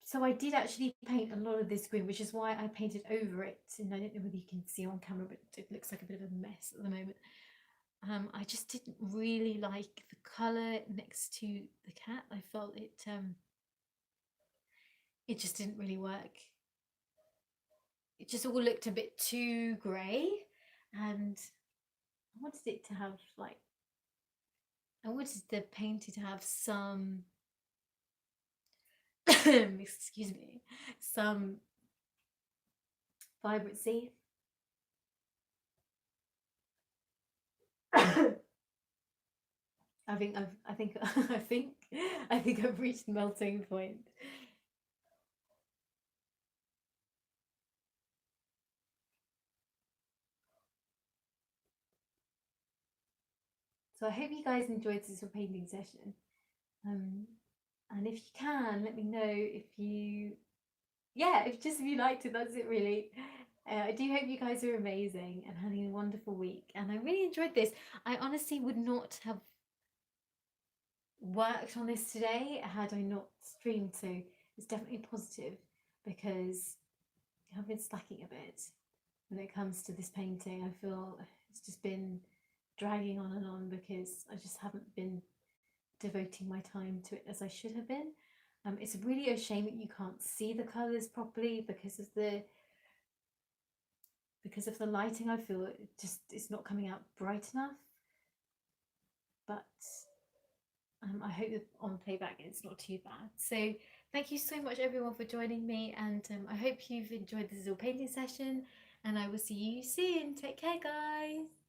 So I did actually paint a lot of this green, which is why I painted over it. And I don't know whether you can see on camera, but it looks like a bit of a mess at the moment. I just didn't really like the colour next to the cat. I felt it just didn't really work. It just all looked a bit too grey, and I wanted it to have like, I wanted the painting to have some excuse me, some vibrancy. I think I've reached melting point. So I hope you guys enjoyed this little painting session. And if you can, let me know if you, yeah, if you liked it, that's it really. I do hope you guys are amazing and having a wonderful week. And I really enjoyed this. I honestly would not have worked on this today had I not streamed, so it's definitely positive because I've been slacking a bit when it comes to this painting. I feel it's just been dragging on and on because I just haven't been devoting my time to it as I should have been. It's really a shame that you can't see the colours properly because of the lighting. I feel it's not coming out bright enough, but I hope that on playback it's not too bad. So thank you so much everyone for joining me, and I hope you've enjoyed this little painting session, and I will see you soon. Take care, guys.